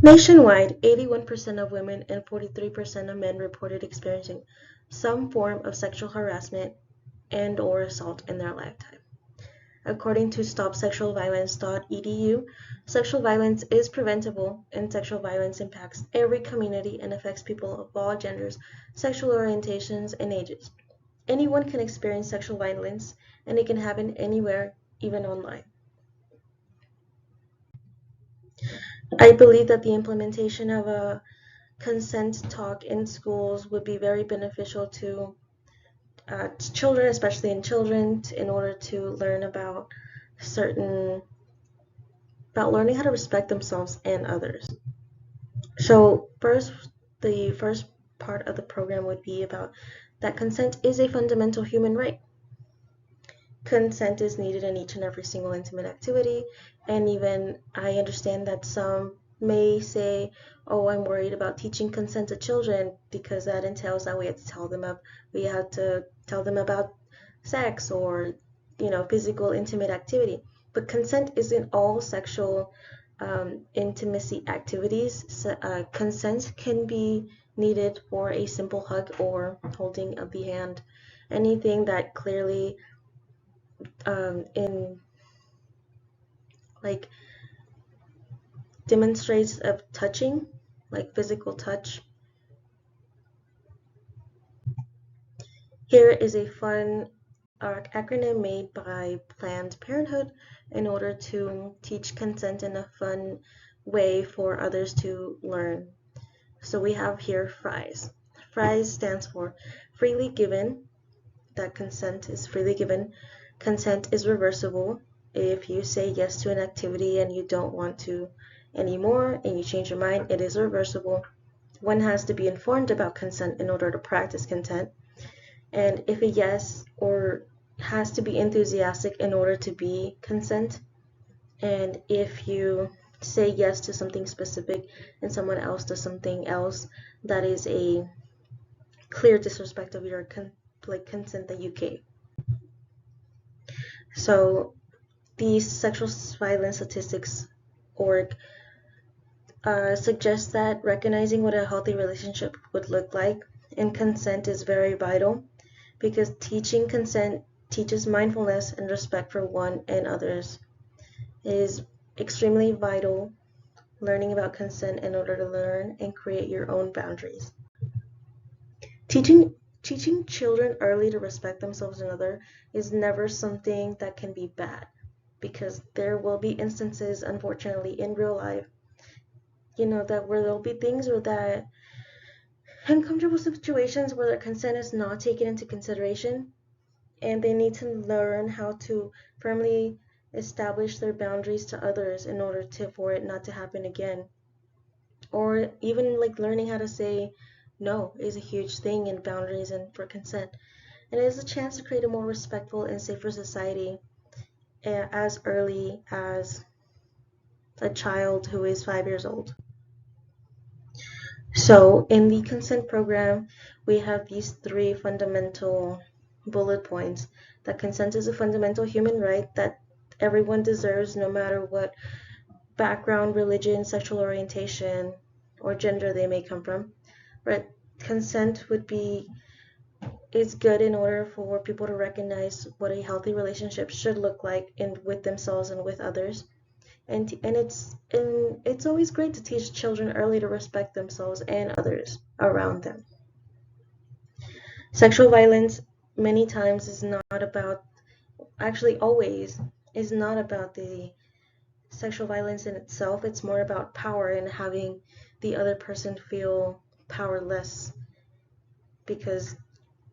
Nationwide, 81% of women and 43% of men reported experiencing some form of sexual harassment and/or assault in their lifetime. According to StopSexualViolence.edu, sexual violence is preventable, and sexual violence impacts every community and affects people of all genders, sexual orientations, and ages. Anyone can experience sexual violence, and it can happen anywhere, even online. I believe that the implementation of a consent talk in schools would be very beneficial to children, especially in children, in order to learn about learning how to respect themselves and others. So the first part of the program would be about that consent is a fundamental human right. Consent is needed in each and every single intimate activity, and even I understand that some may say, oh, I'm worried about teaching consent to children because that entails that we have to tell them about sex or physical intimate activity. But consent isn't all sexual intimacy activities. So, consent can be needed for a simple hug or holding of the hand. Anything that clearly in like demonstrates of touching, like physical touch. Here is a fun acronym made by Planned Parenthood in order to teach consent in a fun way for others to learn. So we have here FRIES. FRIES stands for freely given, that consent is freely given. Consent is reversible. If you say yes to an activity and you don't want to anymore and you change your mind, it is reversible. One has to be informed about consent in order to practice consent. And if a yes or has to be enthusiastic in order to be consent. And if you say yes to something specific and someone else does something else, that is a clear disrespect of your consent that you gave. So the Sexual Violence Statistics org suggests that recognizing what a healthy relationship would look like and consent is very vital because teaching consent teaches mindfulness and respect for one and others. It is extremely vital learning about consent in order to learn and create your own boundaries. Teaching children early to respect themselves and others is never something that can be bad because there will be instances, unfortunately, in real life, that where there'll be things or that uncomfortable situations where their consent is not taken into consideration and they need to learn how to firmly establish their boundaries to others in order for it not to happen again. Or even like learning how to say no is a huge thing in boundaries and for consent. And it is a chance to create a more respectful and safer society as early as a child who is 5 years old. So in the consent program, we have these three fundamental bullet points: that consent is a fundamental human right that everyone deserves no matter what background, religion, sexual orientation, or gender they may come from. Right? Consent is good in order for people to recognize what a healthy relationship should look like with themselves and with others. And it's always great to teach children early to respect themselves and others around them. Sexual violence many times is not about, actually always, is not about the sexual violence in itself. It's more about power and having the other person feel powerless because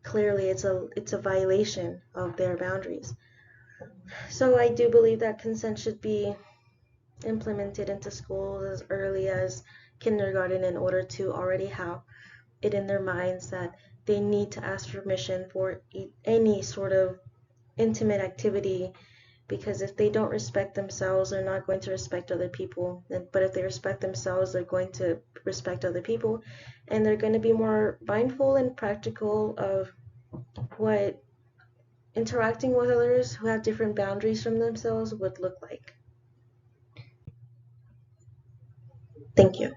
clearly it's a violation of their boundaries. So I do believe that consent should be implemented into schools as early as kindergarten in order to already have it in their minds that they need to ask permission for any sort of intimate activity, because if they don't respect themselves, they're not going to respect other people. But if they respect themselves, they're going to respect other people, and they're going to be more mindful and practical of what interacting with others who have different boundaries from themselves would look like. Thank you.